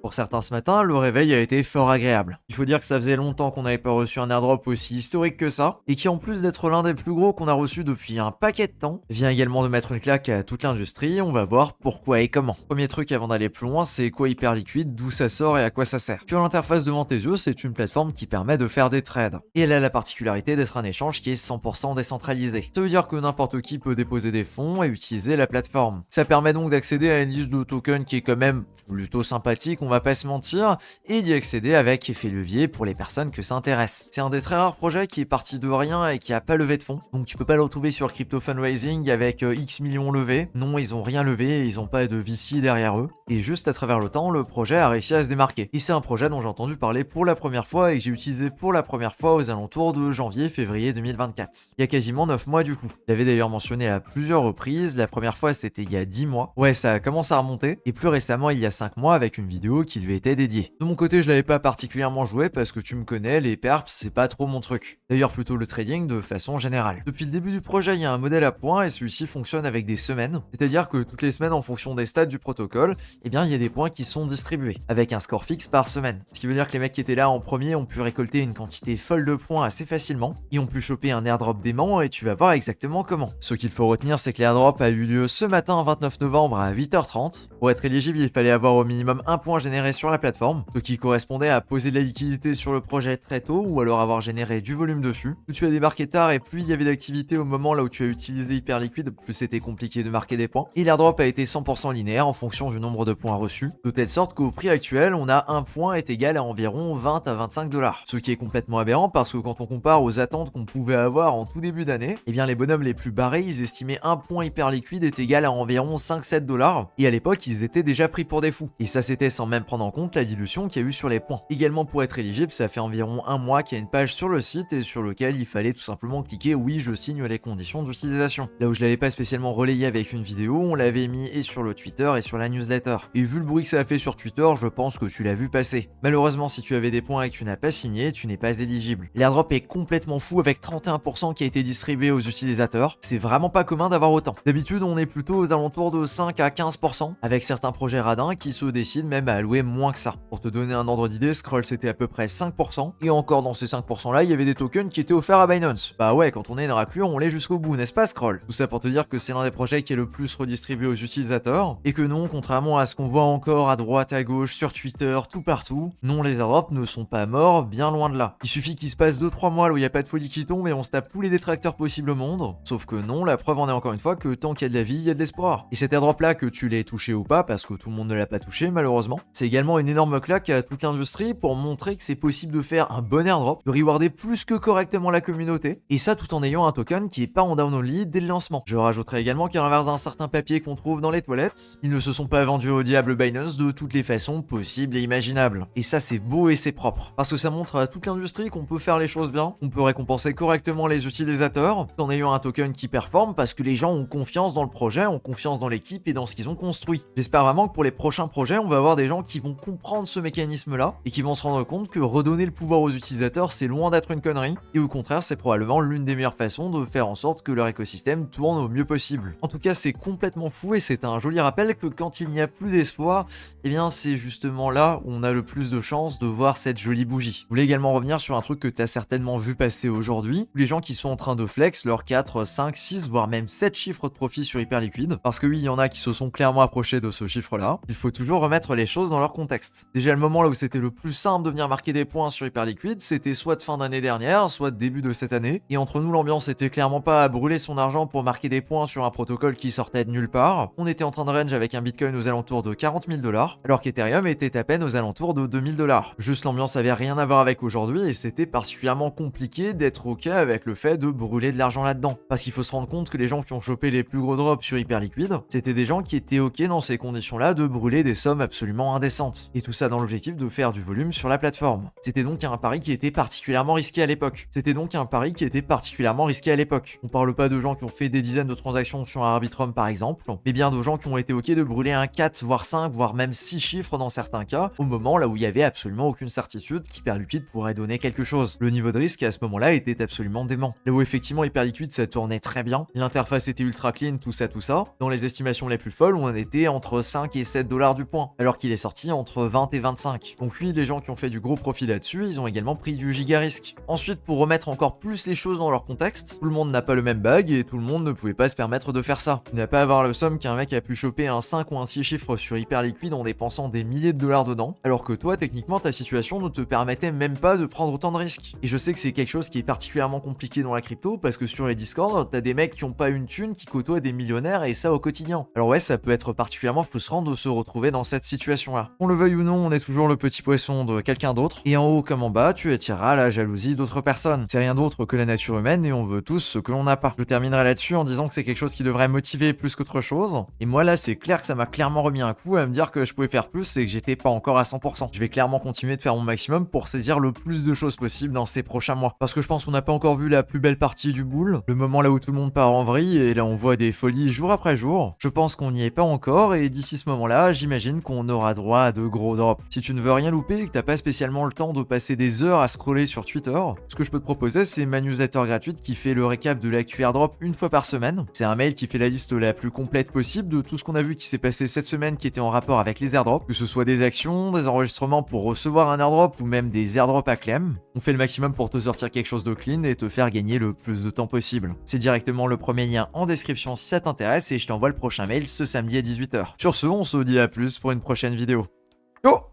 Pour certains ce matin, le réveil a été fort agréable. Il faut dire que ça faisait longtemps qu'on n'avait pas reçu un airdrop aussi historique que ça, et qui en plus d'être l'un des plus gros qu'on a reçu depuis un paquet de temps, vient également de mettre une claque à toute l'industrie. On va voir pourquoi et comment. Premier truc avant d'aller plus loin, c'est quoi Hyperliquid, d'où ça sort et à quoi ça sert. Tu as l'interface devant tes yeux, c'est une plateforme qui permet de faire des trades. Et elle a la particularité d'être un échange qui est 100% décentralisé. Ça veut dire que n'importe qui peut déposer des fonds et utiliser la plateforme. Ça permet donc d'accéder à une liste de tokens qui est quand même plutôt sympathique, on va pas se mentir, et d'y accéder avec effet levier pour les personnes que ça intéresse. C'est un des très rares projets qui est parti de rien et qui a pas levé de fonds, donc tu peux pas le retrouver sur Crypto Fundraising avec X millions levés. Non, ils ont rien levé, ils ont pas de VC derrière eux, et juste à travers le temps, le projet a réussi à se démarquer. Et c'est un projet dont j'ai entendu parler pour la première fois et que j'ai utilisé pour la première fois aux alentours de janvier-février 2024. Il y a quasiment 9 mois du coup. Je l'avais d'ailleurs mentionné à plusieurs reprises, la première fois c'était il y a 10 mois. Ouais, ça a commencé à remonter, et plus récemment il y a 5 mois avec une vidéo qui lui était dédiée. De mon côté, je l'avais pas particulièrement joué parce que tu me connais, les perps, c'est pas trop mon truc. D'ailleurs, plutôt le trading de façon générale. Depuis le début du projet, il y a un modèle à points et celui-ci fonctionne avec des semaines. C'est-à-dire que toutes les semaines, en fonction des stats du protocole, eh bien, il y a des points qui sont distribués avec un score fixe par semaine. Ce qui veut dire que les mecs qui étaient là en premier ont pu récolter une quantité folle de points assez facilement et ont pu choper un airdrop dément et tu vas voir exactement comment. Ce qu'il faut retenir, c'est que l'airdrop a eu lieu ce matin 29 novembre à 8h30. Pour être éligible, il fallait avoir au minimum un point généré sur la plateforme, ce qui correspondait à poser de la liquidité sur le projet très tôt ou alors avoir généré du volume dessus. Plus tu as débarqué tard et plus il y avait d'activité au moment là où tu as utilisé Hyperliquid, plus c'était compliqué de marquer des points. Et l'airdrop a été 100% linéaire en fonction du nombre de points reçus, de telle sorte qu'au prix actuel, on a un point est égal à environ 20 à 25 $. Ce qui est complètement aberrant parce que quand on compare aux attentes qu'on pouvait avoir en tout début d'année, eh bien les bonhommes les plus barrés, ils estimaient un point Hyperliquid est égal à environ 5-7 $, et à l'époque, ils étaient déjà pris pour des fous. Et ça c'était sans même prendre en compte la dilution qu'il y a eu sur les points. Également pour être éligible, ça fait environ un mois qu'il y a une page sur le site et sur lequel il fallait tout simplement cliquer oui je signe les conditions d'utilisation. Là où je l'avais pas spécialement relayé avec une vidéo, on l'avait mis et sur le Twitter et sur la newsletter. Et vu le bruit que ça a fait sur Twitter, je pense que tu l'as vu passer. Malheureusement, si tu avais des points et que tu n'as pas signé, tu n'es pas éligible. L'airdrop est complètement fou avec 31% qui a été distribué aux utilisateurs. C'est vraiment pas commun d'avoir autant. D'habitude, on est plutôt aux alentours de 5 à 15%, avec certains projets radins qui se décident même à allouer moins que ça. Pour te donner un ordre d'idée, Scroll c'était à peu près 5%, et encore dans ces 5% là, il y avait des tokens qui étaient offerts à Binance. Bah ouais, quand on est une raclure, on l'est jusqu'au bout, n'est-ce pas Scroll? Tout ça pour te dire que c'est l'un des projets qui est le plus redistribué aux utilisateurs, et que non, contrairement à ce qu'on voit encore à droite, à gauche, sur Twitter, tout partout, non, les airdrops ne sont pas morts, bien loin de là. Il suffit qu'il se passe 2-3 mois où il n'y a pas de folie qui tombe et on se tape tous les détracteurs possibles au monde, sauf que non, la preuve en est encore une fois que tant qu'il y a de la vie, il y a de l'espoir. Et cet airdrop là, que tu l'aies touché ou pas, parce que tout le monde ne l'a pas touché malheureusement, c'est également une énorme claque à toute l'industrie pour montrer que c'est possible de faire un bon airdrop, de rewarder plus que correctement la communauté, et ça tout en ayant un token qui est pas en down only dès le lancement. Je rajouterai également qu'à l'inverse d'un certain papier qu'on trouve dans les toilettes, ils ne se sont pas vendus au diable Binance de toutes les façons possibles et imaginables. Et ça c'est beau et c'est propre, parce que ça montre à toute l'industrie qu'on peut faire les choses bien, on peut récompenser correctement les utilisateurs, en ayant un token qui performe parce que les gens ont confiance dans le projet, ont confiance dans l'équipe et dans ce qu'ils ont construit. J'espère vraiment que pour les prochains projets, on va avoir des gens qui vont comprendre ce mécanisme-là et qui vont se rendre compte que redonner le pouvoir aux utilisateurs, c'est loin d'être une connerie, et au contraire, c'est probablement l'une des meilleures façons de faire en sorte que leur écosystème tourne au mieux possible. En tout cas, c'est complètement fou et c'est un joli rappel que quand il n'y a plus d'espoir, eh bien c'est justement là où on a le plus de chances de voir cette jolie bougie. Je voulais également revenir sur un truc que tu as certainement vu passer aujourd'hui, les gens qui sont en train de flex leurs 4, 5, 6, voire même 7 chiffres de profit sur Hyperliquid, parce que oui, il y en a qui se sont clairement approchés de ce chiffre-là. Il faut toujours remettre les choses dans leur contexte. Déjà, le moment là où c'était le plus simple de venir marquer des points sur Hyperliquid, c'était soit de fin d'année dernière, soit de début de cette année, et entre nous, l'ambiance était clairement pas à brûler son argent pour marquer des points sur un protocole qui sortait de nulle part. On était en train de range avec un Bitcoin aux alentours de 40 000 $, alors qu'Ethereum était à peine aux alentours de 2000 $. Juste l'ambiance avait rien à voir avec aujourd'hui et c'était particulièrement compliqué d'être ok avec le fait de brûler de l'argent là-dedans. Parce qu'il faut se rendre compte que les gens qui ont chopé les plus gros drops sur Hyperliquid, c'était des gens qui étaient ok dans ces conditions-là de brûler des sommes absolument indécentes. Et tout ça dans l'objectif de faire du volume sur la plateforme. C'était donc un pari qui était particulièrement risqué à l'époque. On parle pas de gens qui ont fait des dizaines de transactions sur un Arbitrum par exemple, mais bien de gens qui ont été ok de brûler un 4, voire 5, voire même 6 chiffres dans certains cas, au moment là où il y avait absolument aucune certitude qu'Hyperliquid pourrait donner quelque chose. Le niveau de risque à ce moment-là était absolument dément. Là où effectivement Hyperliquid ça tournait très bien, l'interface était ultra clean, tout ça, dans les estimations les plus folles, on en était entre 5 et 7 $ du point, alors qu'il est sorti partie entre 20 et 25. Donc oui, les gens qui ont fait du gros profit là-dessus, ils ont également pris du giga risque. Ensuite, pour remettre encore plus les choses dans leur contexte, tout le monde n'a pas le même bag et tout le monde ne pouvait pas se permettre de faire ça. Tu n'as pas à avoir le somme qu'un mec a pu choper un 5 ou un 6 chiffres sur Hyperliquid en dépensant des milliers de dollars dedans, alors que toi, techniquement, ta situation ne te permettait même pas de prendre autant de risques. Et je sais que c'est quelque chose qui est particulièrement compliqué dans la crypto, parce que sur les Discord, t'as des mecs qui ont pas une thune, qui côtoient des millionnaires, et ça au quotidien. Alors ouais, ça peut être particulièrement frustrant de se retrouver dans cette situation-là. Qu'on le veuille ou non, on est toujours le petit poisson de quelqu'un d'autre, et en haut comme en bas, tu attireras la jalousie d'autres personnes. C'est rien d'autre que la nature humaine, et on veut tous ce que l'on n'a pas. Je terminerai là-dessus en disant que c'est quelque chose qui devrait motiver plus qu'autre chose, et moi là, c'est clair que ça m'a clairement remis un coup à me dire que je pouvais faire plus et que j'étais pas encore à 100%. Je vais clairement continuer de faire mon maximum pour saisir le plus de choses possible dans ces prochains mois. Parce que je pense qu'on n'a pas encore vu la plus belle partie du boule, le moment là où tout le monde part en vrille et là on voit des folies jour après jour. Je pense qu'on n'y est pas encore et d'ici ce moment-là, j'imagine qu'on aura droit à de gros drops. Si tu ne veux rien louper et que t'as pas spécialement le temps de passer des heures à scroller sur Twitter, ce que je peux te proposer c'est ma newsletter gratuite qui fait le récap de l'actu airdrop une fois par semaine. C'est un mail qui fait la liste la plus complète possible de tout ce qu'on a vu qui s'est passé cette semaine qui était en rapport avec les airdrops, que ce soit des actions, des enregistrements pour recevoir un airdrop ou même des airdrops à clem. On fait le maximum pour te sortir quelque chose de clean et te faire gagner le plus de temps possible. C'est directement le premier lien en description si ça t'intéresse et je t'envoie le prochain mail ce samedi à 18h. Sur ce, on se dit à plus pour une prochaine vidéo. Yo!